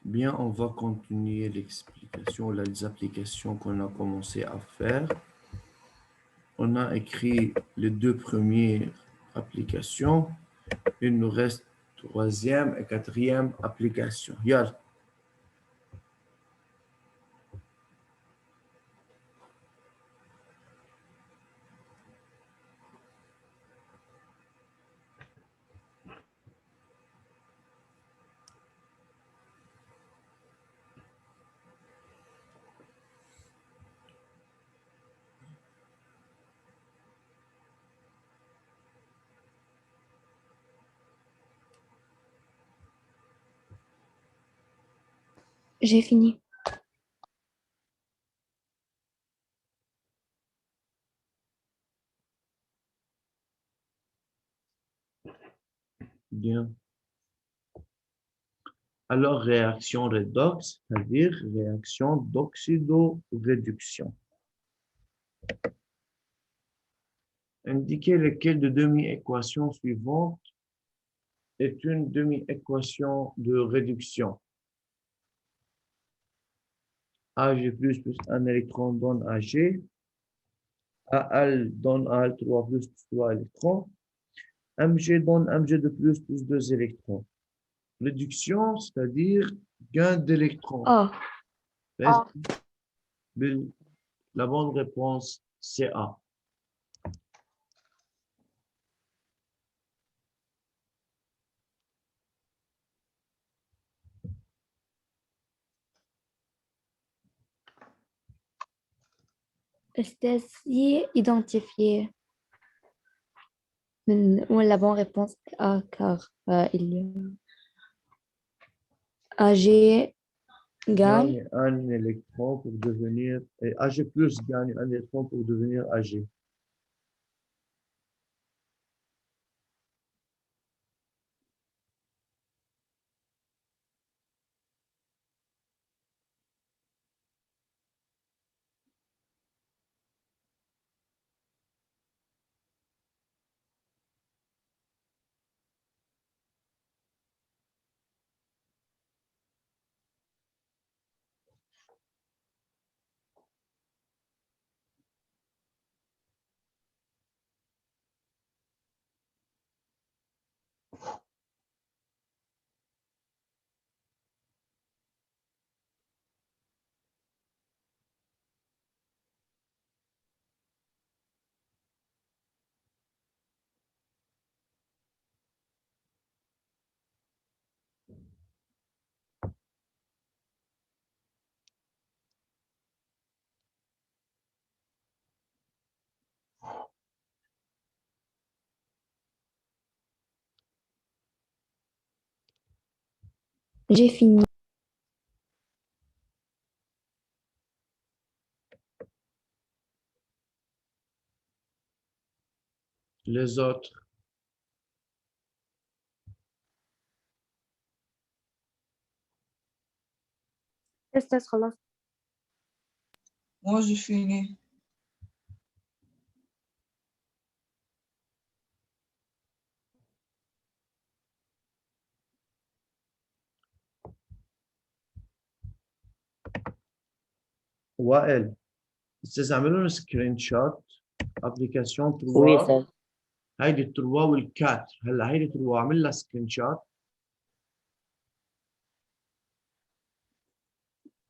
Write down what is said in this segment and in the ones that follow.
Bien, on va continuer l'explication, les applications qu'on a commencé à faire. On a écrit les deux premières applications. Il nous reste troisième et quatrième application. Yalla. J'ai fini. Bien. Alors, réaction redox, c'est-à-dire réaction d'oxydoréduction. Indiquez lequel de demi-équations suivantes est une demi-équation de réduction. Ag plus un électron donne Ag. Al donne Al3 plus 3 électrons. Mg donne Mg de plus 2 électrons. Réduction, c'est-à-dire gain d'électrons. Oh, La bonne réponse, c'est A. Stacy identifié. La bonne réponse est A, car il y a AG gagne. Gagne un électron pour devenir, et Ag plus gagne un électron pour devenir Ag. J'ai fini. Les autres, استاذ خلاص. Moi, j'ai fini. وائل استاذ اعملوا لنا سكرين شوت ابلكيشن وي 3 استاذ. هيدي 3 والكات هلا هيدي 3 اعمل لها سكرين شوت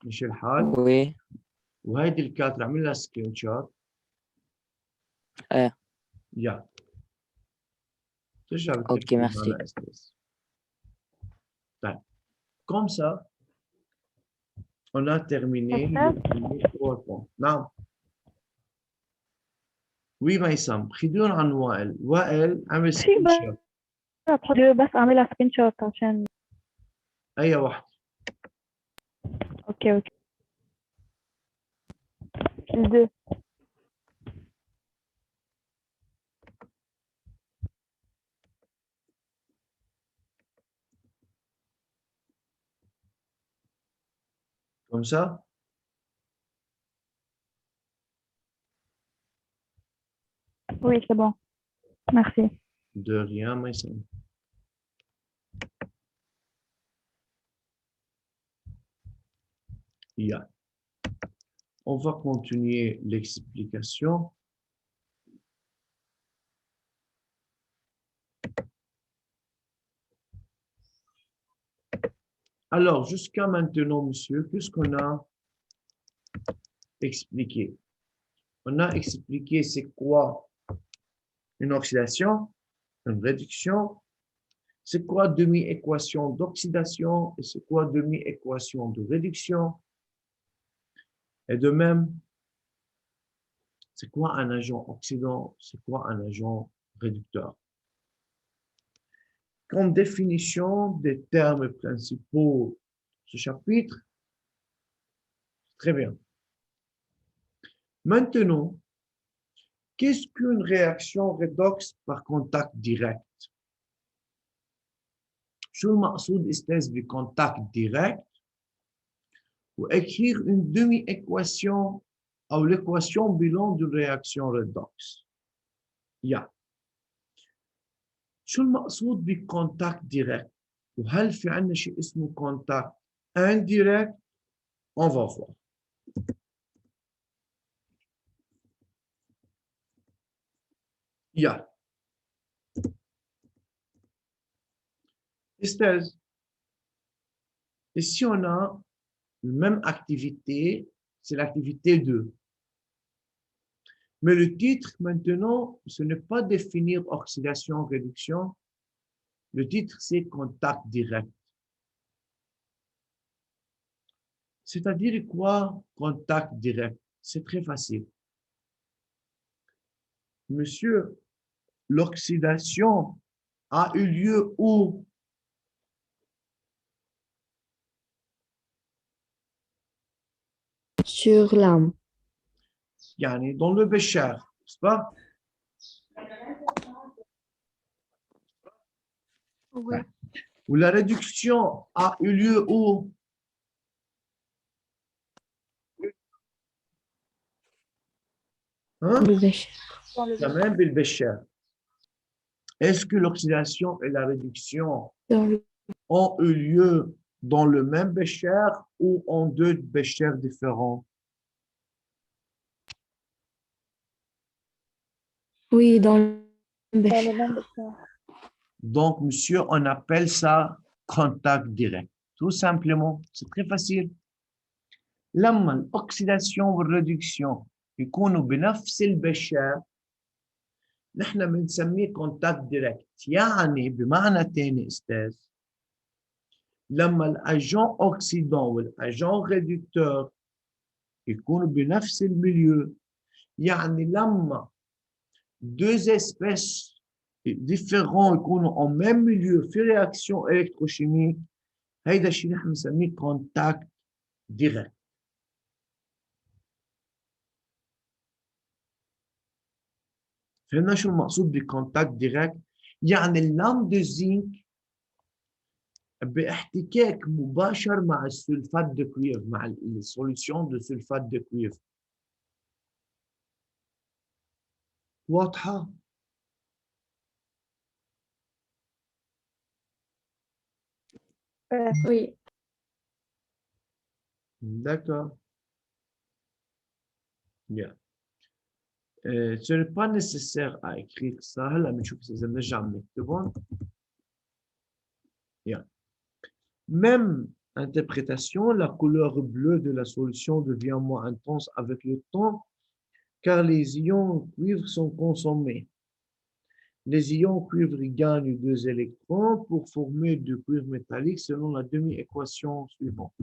مش الحال وي وهيدي الكات اعمل لها سكرين شوت ايه يا ترجع اوكي بتكتب ميرسي. معنا استاذ طيب comme ça on a terminé les 3 points نعم وي ميسم خدون عن وائل وائل عمل سكرين شوت بس اعملها سكرين شوت عشان اي واحد اوكي الدو comme ça oui c'est bon merci de rien ميسم Yeah. On va continuer l'explication. Alors, jusqu'à maintenant, monsieur, qu'est-ce qu'on a expliqué? On a expliqué c'est quoi une oxydation, une réduction, c'est quoi demi-équation d'oxydation et c'est quoi demi-équation de réduction. Et de même, c'est quoi un agent oxydant, c'est quoi un agent réducteur. Comme définition des termes principaux de ce chapitre, très bien. Maintenant, qu'est-ce qu'une réaction redox par contact direct? شو المقصود استاذ بcontact direct؟ وécrire une demi-équation ou l'équation bilan d'une réaction redox. Yeah. شو المقصود بcontact direct؟ وهل في عندنا شيء اسمه contact indirect؟ On va voir. Yeah. Estèse, ici on a la même activité, c'est l'activité 2. Mais le titre maintenant, ce n'est pas définir oxydation-réduction. Le titre, c'est contact direct. C'est-à-dire quoi, contact direct? C'est très facile. Monsieur, l'oxydation a eu lieu où? Sur l'âme. Yani dans le bécher, n'est-ce pas? Oui. Où la réduction a eu lieu où? Hein? بالبشر. Dans le Quand même, le bécher. Est-ce que l'oxydation et la réduction Dans le... ont eu lieu dans le même bécher ou en deux béchers différents? Oui, dans le dans bécher. le même bécher. Donc, monsieur, on appelle ça contact direct. Tout simplement, c'est très facile. لما الأكسداسيون والريدكسيون يكونوا بنفس البشر نحن بنسميه كونتاكت ديركت. يعني بمعنى تاني استاذ، لما الاجون اوكسيدون والاجون ريدكتور يكونوا بنفس الميليو، يعني لما deux espèces différents يكونوا en même milieu في réaction électrochimique، هيدا الشيء نحن بنسميه كونتاكت ديركت. فهمنا شو المقصود بكونتاكت ديركت؟ يعني اللام دو زنك باحتكاك مباشر مع السلفات دو كويف، مع السوليسيون دو سلفات دو كويف. واضحة؟ Oui. D'accord. Bien. Ce n'est pas nécessaire à écrire ça. هلا بنشوف إذا بنرجع بنكتبهم. Bien. Même interprétation, la couleur bleue de la solution devient moins intense avec le temps car les ions cuivre sont consommés. Les ions cuivre gagnent 2 électrons pour former du cuivre métallique selon la demi-équation suivante.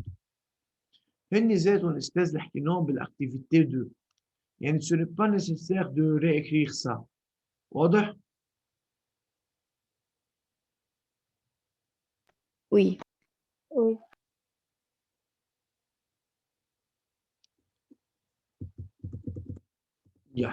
هني زادوا espèce اللي حكيناهم بالactivité 2. يعني ce n'est pas nécessaire de réécrire ça. واضح؟ Oui. Oui. Yeah.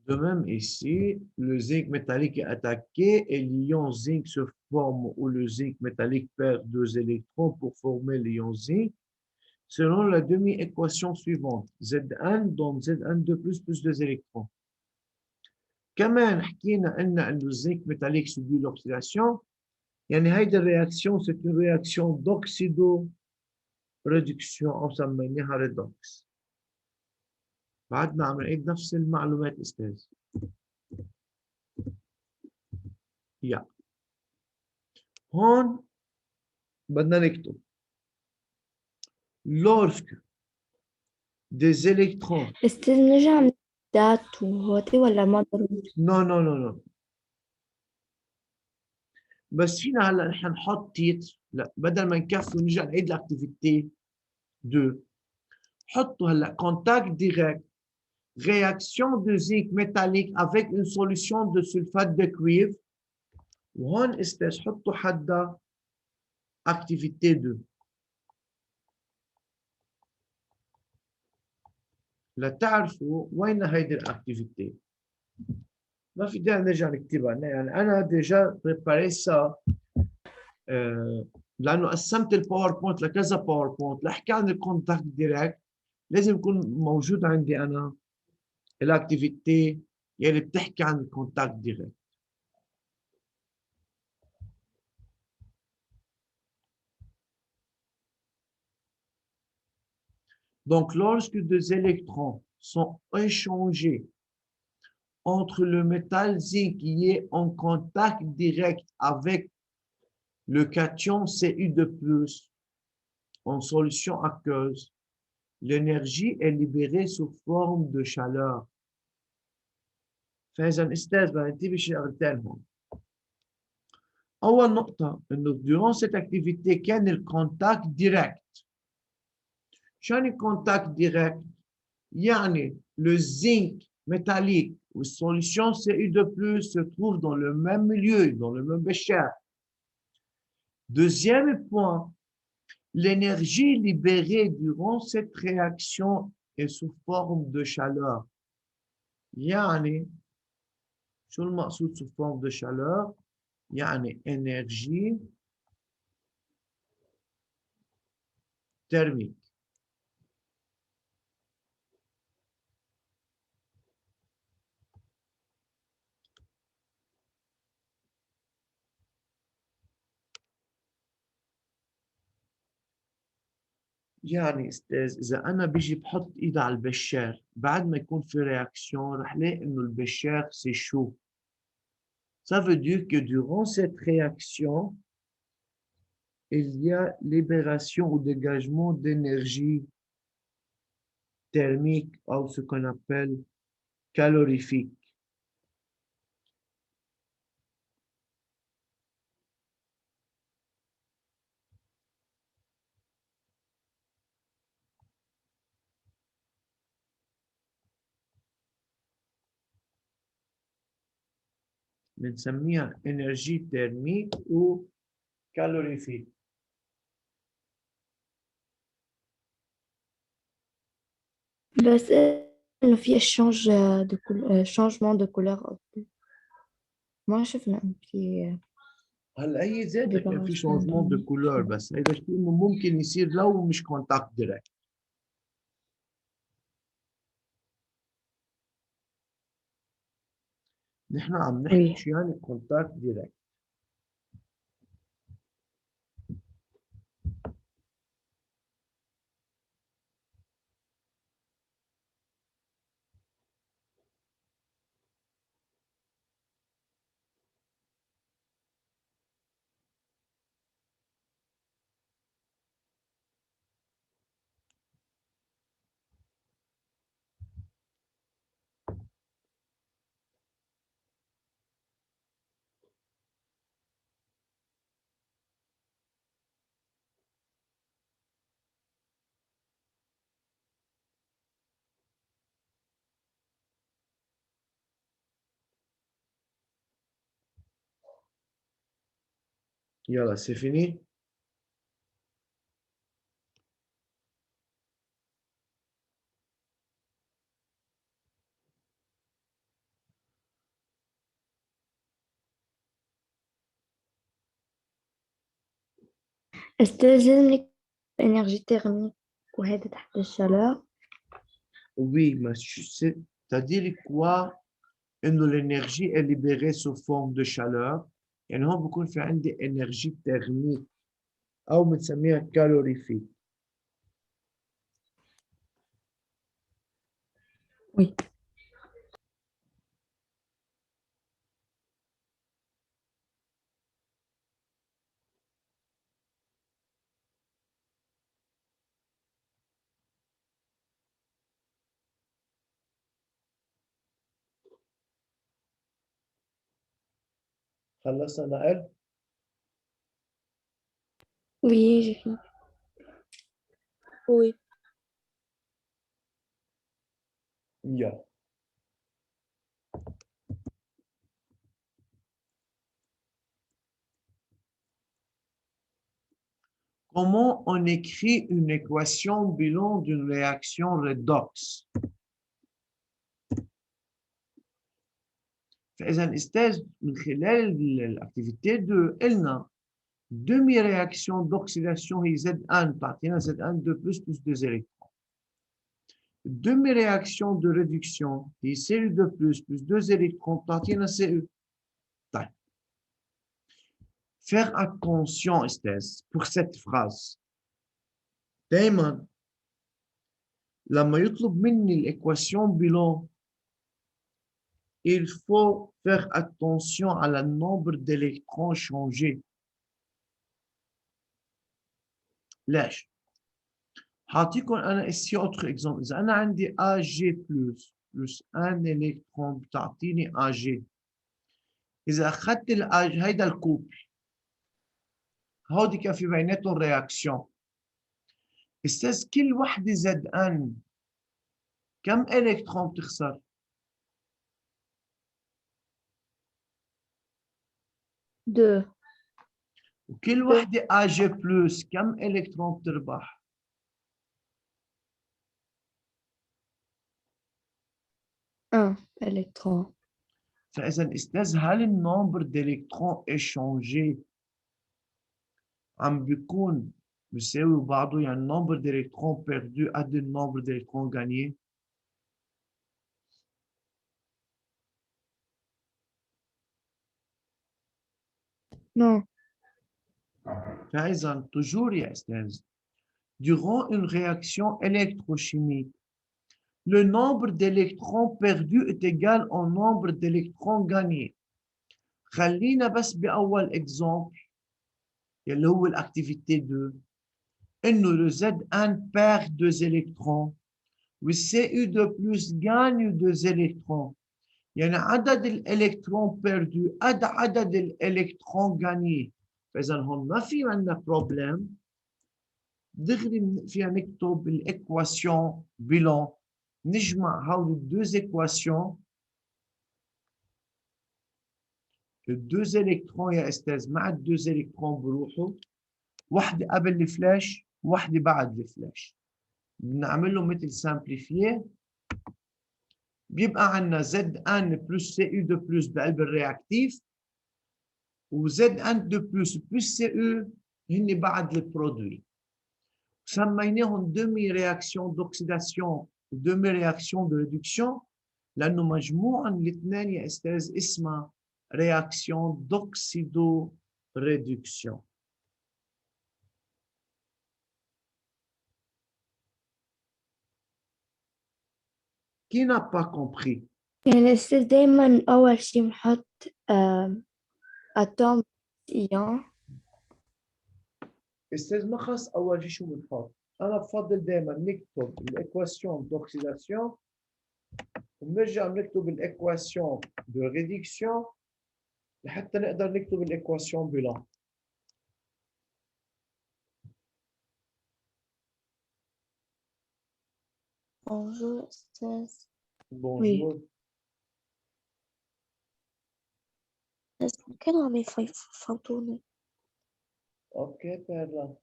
De même ici, le zinc métallique est attaqué et l'ion zinc se forme où le zinc métallique perd 2 électrons pour former l'ion zinc selon la demi-équation suivante. Z1 donne Z1 plus 2 électrons. كمان حكينا ان le zinc métallique subit l'oxydation. يعني هيدي الرياكسيون c'est une réaction d'oxydation ريدكسيون أو سميناها ريدوكس. بعدنا عم نعيد نفس المعلومات أستاذ. يا هون بدنا نكتب lorsque des électrons. أستاذ نرجع من ذات وهوتي ولا ما ضروري؟ نو بس فينا هلا نحن نحط تيتر. لا بدل ما نكفي ونرجع نعيد الاكتيفيتي 2 حطوا هلا contact direct réaction de zinc métallique avec une solution de sulfate de cuivre. وهون استاذ حطوا حدا activité 2 لتعرفوا وين هيدي الاكتيفيتي. ما في داعي نرجع نكتبها، يعني انا ديجا بريباري سا لانه قسمت الباوربوينت لكذا باوربوينت لحكي عن الكونتاكت ديريكت لازم يكون موجود عندي انا الاكتيفيتي يلي بتحكي عن الكونتاكت ديريكت. Donc, lorsque deux électrons sont échangés entre le métal zinc qui est en contact direct avec le cation Cu2+, en solution aqueuse, l'énergie est libérée sous forme de chaleur. فإذا أستاذ بدنا ننتبه شغلتين هون. أول نقطة إنه durant cette activité كان الكونتاكت direct. شو يعني contact direct؟ يعني le zinc métallique ou solution Cu2+ se trouve dans le même milieu, dans le même bécher. Deuxième point, l'énergie libérée durant cette réaction est sous forme de chaleur. يعني شو المقصود sous forme de chaleur؟ يعني énergie thermique. يعني استاذ اذا انا بيجي بحط ايدي على البشار بعد ما يكون في réaction رح لاقي انه البشار c'est chaud. Ça veut dire que durant cette réaction il y a libération ou dégagement d'énergie thermique ou ce qu'on appelle calorifique. بنسميها énergie thermique ou calorifique. بس إنه في échange de changement de couleur ما شفنا إنه في هلا هي ذاتها كان في libération changement de couleur بس هيدا الشيء انه ممكن يصير لو مش كونتاكت دايركت. نحن عم نحكي Oui. شو يعني كونتاكت دايركت. يلا c'est fini. أستاذ لازم نكتب énergie thermique وهذا تحت الشلر. Oui, mais c'est-à-dire quoi? إنه l'énergie est libérée sous forme de chaleur. يعني هون بكون في عندي énergie thermique أو بنسميها calorifique. Oui. خلصنا نقل. Oui, j'ai fini. Oui. يلا. Comment on écrit une équation bilan d'une réaction redox? فإذا أستاذ من خلال الأكتيفيتي 2 قلنا demi réaction d'oxydation هي Z1 تعطينا Z1 2 plus 2 électrons. Demi réaction de réduction هي Cu2 plus 2 électrons تعطينا Cu. طيب. Faire attention أستاذ pour cette phrase. دايما لما يطلب مني الإكواسيون bilan il faut faire attention à le nombre d'électrons changés. ليش؟ هعطيكم أنا ici autre exemple. إذا أنا عندي Ag plus 1 électron بتعطيني Ag. إذا أخذت هيدا الكوبل هودي كان في بيناتهم رياكسيون. أستاذ كل وحدة Zn كم إلكترون بتخسر؟ 2. وكل وحدة Ag plus كم إلكترون بتربح؟ 1 électron. فإذا أستاذ هل النمبر d'électrons échangés عم بيكون بيساوي بعضه يعني النمبر d'électrons perdus قد النمبر d'électrons gagnés؟ Non. فإذا toujours يا أستاذ durant une réaction électrochimique le nombre d'électrons perdus est égal au nombre d'électrons gagnés. خلينا بس بأول exemple اللي هو l'activité 2 إنه le Z1 perd 2 électrons و Cu2 plus gagne 2 électrons. يعني عدد الإلكترون perdus قد عدد الإلكترون gagnés. فإذا هون ما في عندنا problem. دغري فيها نكتب الإكواسيون bilan. نجمع هول الدوز équations. الدوز électrons يا أستاذ مع الدوز électrons بروحوا. واحدة قبل الفلاش واحدة بعد الفلاش. بنعمل له مثل سامبليفيي. بيبقى عندنا Zn plus Cu2 plus بقلب الرياكتيف و Zn2 plus Cu هن بعد البرودوي. سميناهم demi réaction d'oxydation و demi réaction de réduction لأنه مجموعا الاثنين يا أستاذ اسمها réaction d'oxydoréduction. Qui n'a pas compris? يعني الأستاذ دايما أول شي نحط أتوم إيون. أستاذ ما خص أول شيء شو بنحط. أنا بفضل دائما نكتب الإكواسيون d'oxydation ونرجع نكتب الإكواسيون de réduction لحتى نقدر نكتب الإكواسيون bilan. Bonjour أستاذ. Bonjour. ممكن عم يفوتوني. Ok, Perla.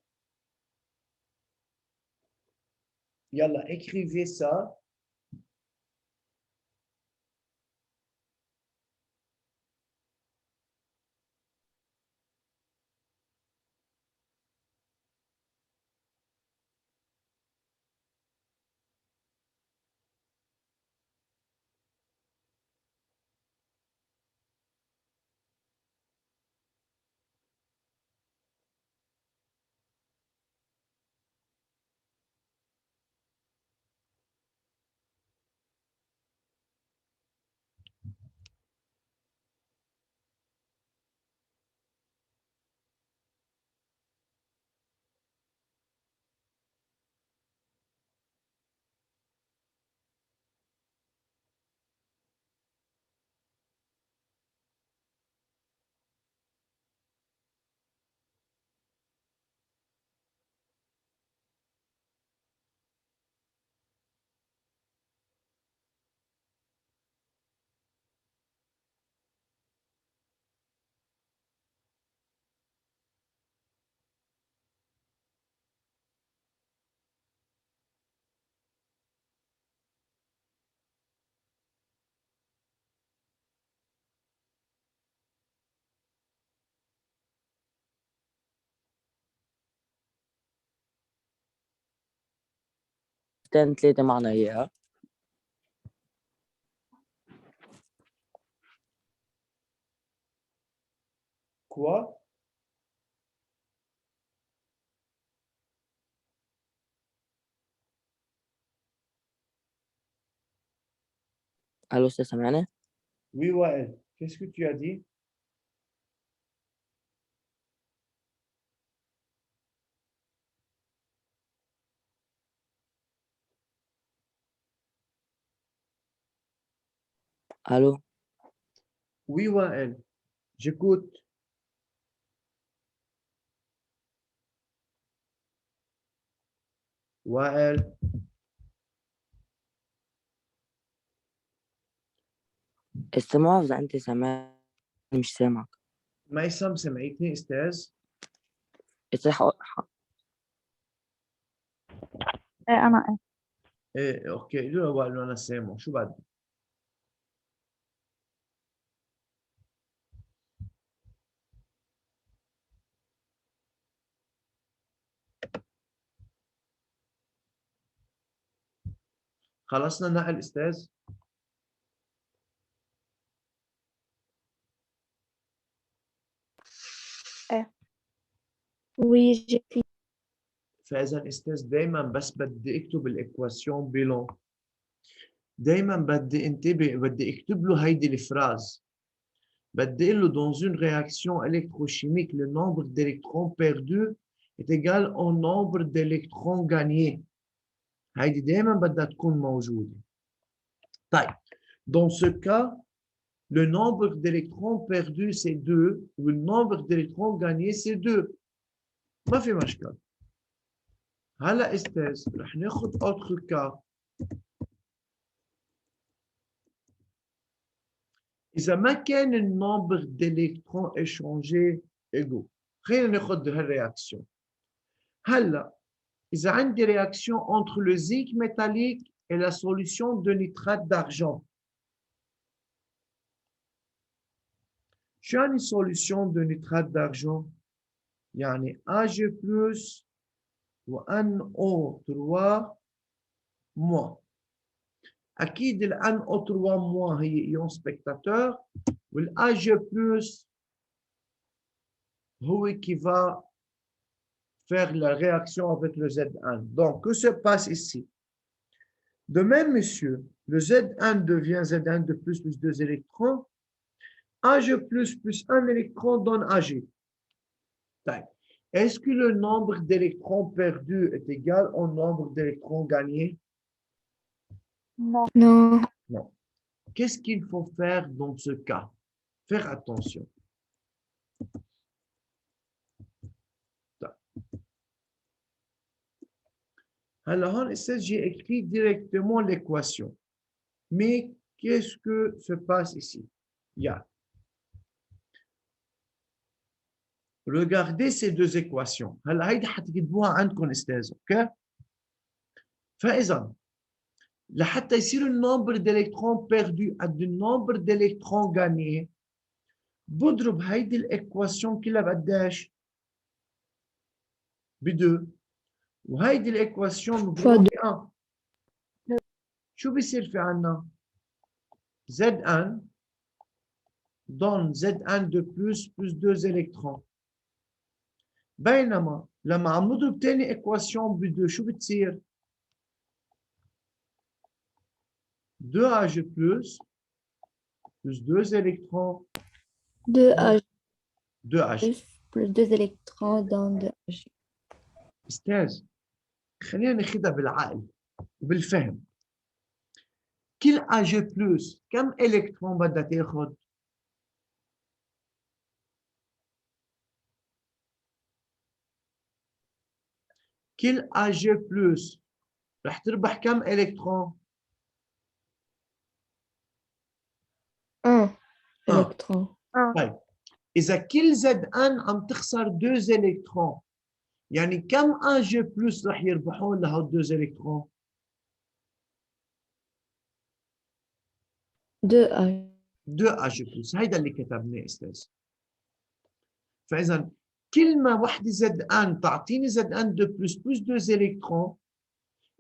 Yalla, écrivez ça. تاني 3 معنا إياها. Quoi? ألو أستاذ سامعني؟ Oui, Wael. Qu'est-ce que tu as dit? ألو. Oui, Wael. J'écoute. Wael. استمع إذا أنت سامعني مش سامعك. ميسم سمعتني أستاذ؟ أنا إيه أوكي. له وائل أنا سامع. شو بعد؟ خلصنا نقل أستاذ؟ Oui, j'ai fini. فإذا أستاذ دايما بس بدي أكتب الإكواسيون بلون. دايما بدي انتبه، بدي أكتب له هيدي الفراز. بدي أقول له dans une réaction électrochimique, le nombre d'électrons perdus est égal au nombre d'électrons gagnés. هيدي دايما بدها تكون موجودة. طيب dans ce cas, le nombre d'électrons perdus c'est 2 ou le nombre d'électrons gagnés c'est 2. ما في مشكلة. هلا استاذ رح ناخذ autre cas. إذا ما كان النمبر d'électrons échangés égaux. خلينا ناخذ هالرياكسيون. هلا إذا عندي réaction entre le zinc métallique et la solution de nitrate d'argent. شو يعني solution de nitrate d'argent؟ يعني Ag+ و NO3-. أكيد ال NO3- هي إيون سبكتاتور وال Ag+ هو qui va faire la réaction avec le Z1. Donc, que se passe ici? De même, monsieur, le Z1 devient Z1 de plus 2 électrons. Ag+ plus 1 électron donne Ag. Est-ce que le nombre d'électrons perdus est égal au nombre d'électrons gagnés? Non. Non. Non. Qu'est-ce qu'il faut faire dans ce cas? Faire attention. Alors, ici, j'ai écrit directement l'équation. Mais qu'est-ce que se passe ici? Il y a. Regardez ces deux équations. هلا هيدي حتكتبوها عندكم استاذ، اوكي؟ فإذا لحتى يصير النمبر d'électrons perdus قد النمبر d'électrons gagnés بضرب هيدي الايكواسيون كلها بقديش؟ ب2 وهيدي الايكواسيون بضربها ب1. شو بيصير في عنا؟ Zn donne Zn de plus 2 électrons. بينما لما عم نضرب تاني ايكواسيون ب2 شو بتصير؟ 2Ag+ plus 2 électrons. 2Ag 2Ag. plus 2 électrons dans 2Ag. استاذ خلينا ناخذها بالعقل وبالفهم. كل Ag+ كم الكترون بدها تاخذ؟ كل Ag+ رح تربح كم الكترون؟ 1 électron. طيب إذا كل Zn عم تخسر 2 إلكترون يعني كم Ag+ رح يربحون لهول 2 إلكترون؟ 2Ag. 2Ag+. هيدا اللي كتبناه استاذ. فإذا كل ما وحدة Zn تعطيني Zn de plus 2 إلكترون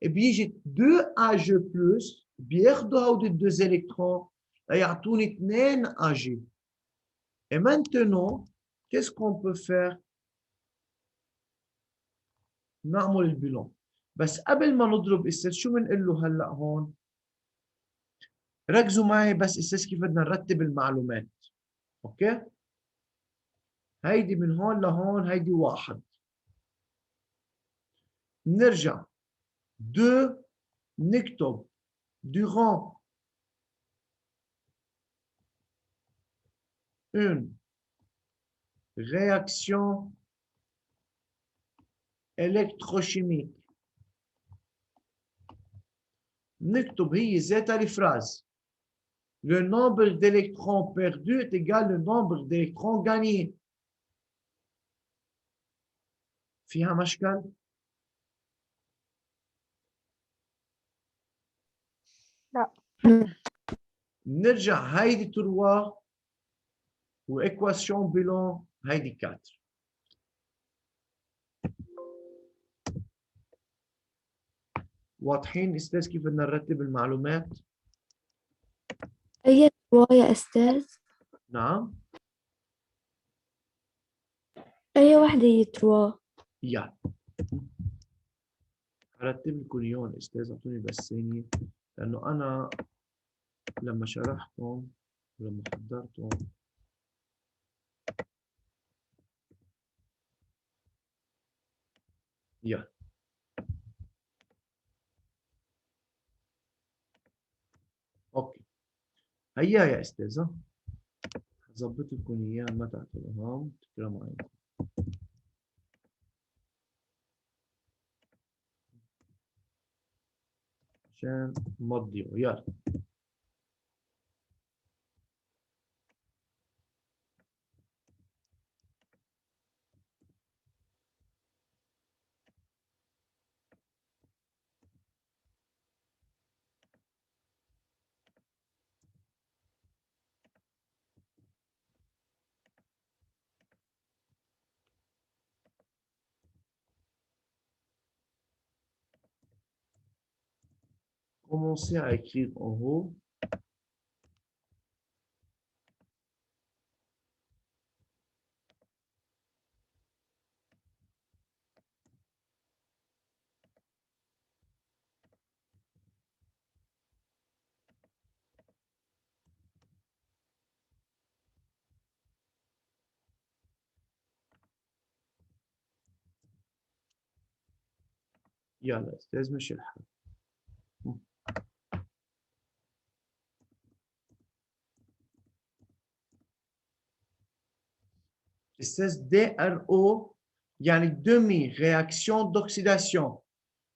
بيجي 2 AG plus بياخدوا هودي الدوز électrons ليعطوني 2 AG. Et maintenant, qu'est-ce qu'on peut faire؟ نعمل البيلون. بس قبل ما نضرب استاذ شو بنقول له هلا هون؟ ركزوا معي بس استاذ كيف بدنا نرتب المعلومات. اوكي؟ هيدي من هون لهون هيدي 1. نرجع 2 نكتب durant une réaction électrochimique. نكتب هي ذاتها الفراز. Le nombre d'électrons perdus est égal au nombre d'électrons gagnés. فيها مشكل؟ لا. نرجع هيدي 3 وايكواسيون بيلون هيدي 4. واضحين استاذ كيف بدنا نرتب المعلومات؟ أي تروا يا أستاذ؟ نعم. أي وحدة هي تروا؟ يلا هرتب لكم اياهم استاذ، اعطوني بس ثانية، لأنه أنا لما شرحتهم ولما حضرتهم يلا اوكي. هيا يا استاذ هظبط لكم اياها ما تعتبروا هون تكرموا عليكم. عشان ما تضيعوا. يلا commencez à écrire en haut. يلا استاذ مشي الحال. استاذ DRO يعني demi réaction d'oxydation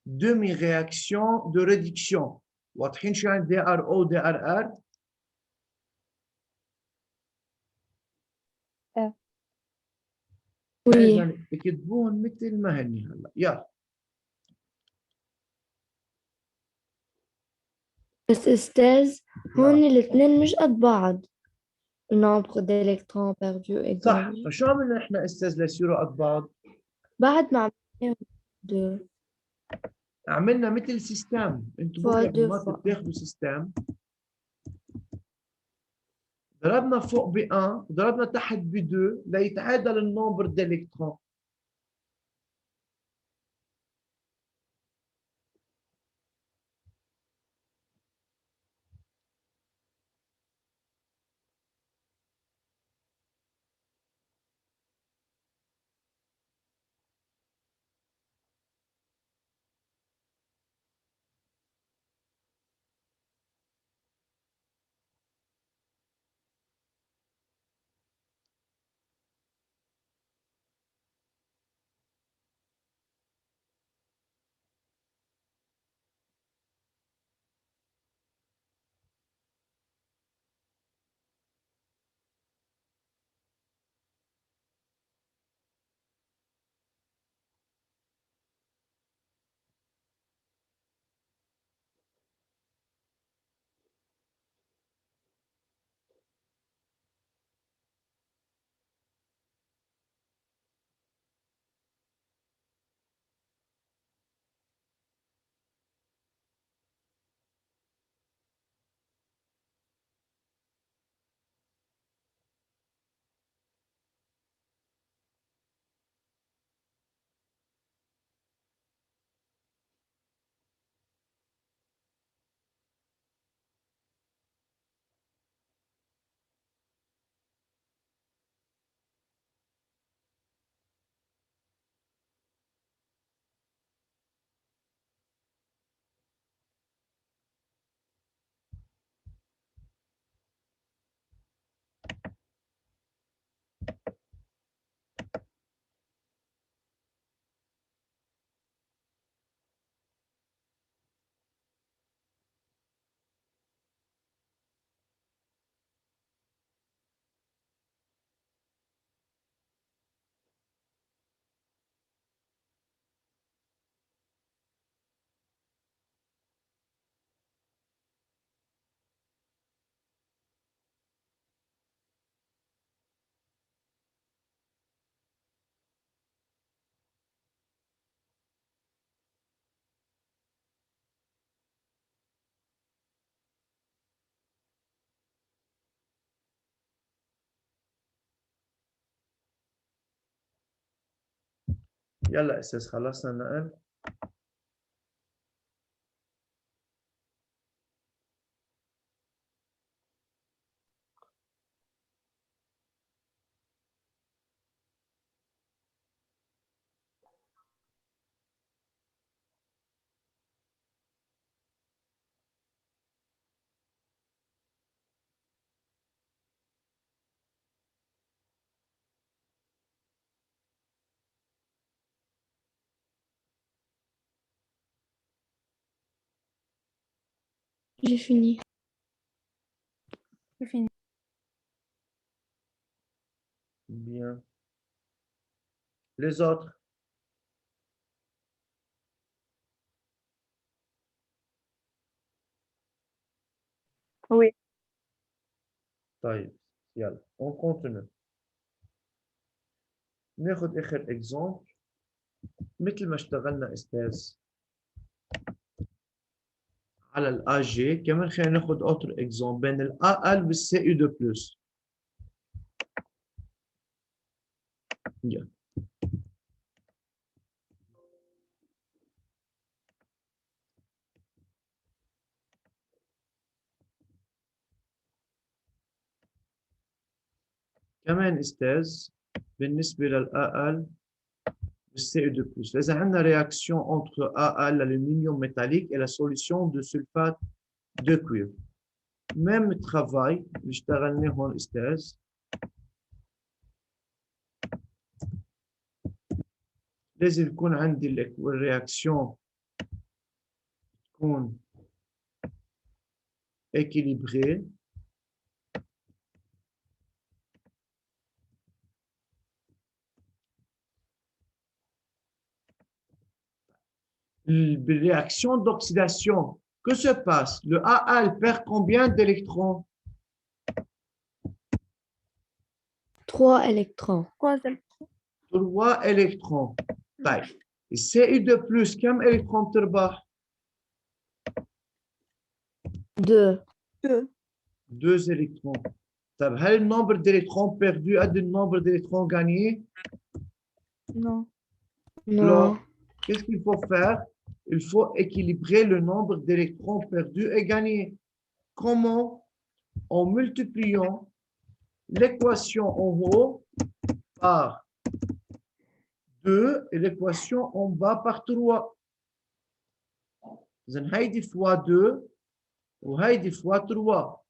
demi réaction de réduction. واضحين شو يعني DRO DRR؟ وي. يعني اكتبوهم مثل ما هني هلا. يلا بس أستاذ هون الاثنين مش قد بعض. nombre d'électrons perdus صح. égal. فشو عملنا احنا استاذ ليصيروا قد بعض؟ بعد ما عملناهم دو عملنا مثل سيستم. انتم فوا دو بالمات فوا بتاخذوا سيستم، ضربنا فوق ب 1 وضربنا تحت ب 2 ليتعادل النمبر دالكترون. يلا أستاذ خلصنا النقل. J'ai fini. J'ai fini. Bien. Les autres? Oui. طيب يلا on continue. ناخد آخر exemple مثل ما اشتغلنا أستاذ على ال AG كمان خلينا ناخد autre exemple بين ال AL وال CU2+. يلا. كمان أستاذ بالنسبة لل AL CO2+. إذا عندنا réaction entre AL, l'aluminium métallique et la solution de sulfate de cuivre. Même travail اللي اشتغلناه هون أستاذ. لازم يكون عندي الرياكسيون تكون équilibrée. Réaction d'oxydation, que se passe? Le AL perd combien d'électrons? 3 électrons. 3 3 électrons. طيب CU2+, كم électrons تربح؟ 2. 2 électrons. طيب هل le nombre d'électrons perdus قد le nombre d'électrons gagnés? Non. Alors, Non. qu'est-ce qu'il faut faire? Il faut équilibrer le nombre d'électrons perdus et gagnés. Comment? En multipliant l'équation en haut par 2 et l'équation en bas par 3. إذن هيدي fois 2 وهيدي fois 3.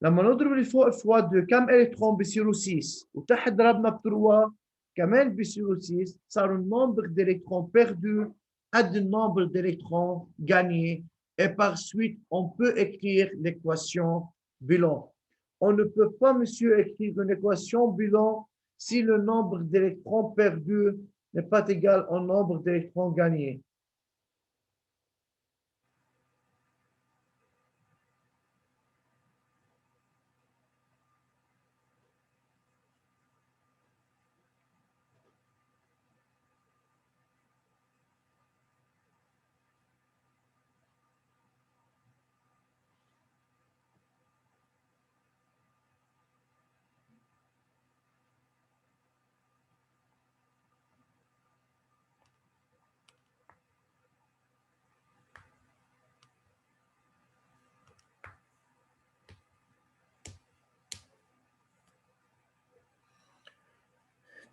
لما نضرب اللي فوق fois 2 كم إلكترون بيصيروا 6 وتحت ضربنا ب 3 كمان بيصيروا 6 صاروا النمبر d'électrons perdus قد le nombre d'électrons gagnés et par suite on peut écrire l'équation bilan. On ne peut pas, monsieur, écrire une équation bilan si le nombre d'électrons perdus n'est pas égal au nombre d'électrons gagnés.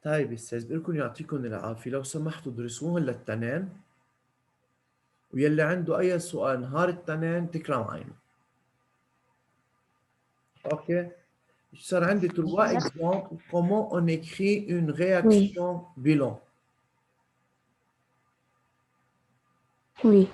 طيب استاذ بدكم يعطيكم العافيه لو سمحتوا درسوهم للتنين ويلي عنده اي سؤال نهار التنين تكرم عينه. اوكي صار عندي 3 exemples comment on écrit une réaction bilan. Oui.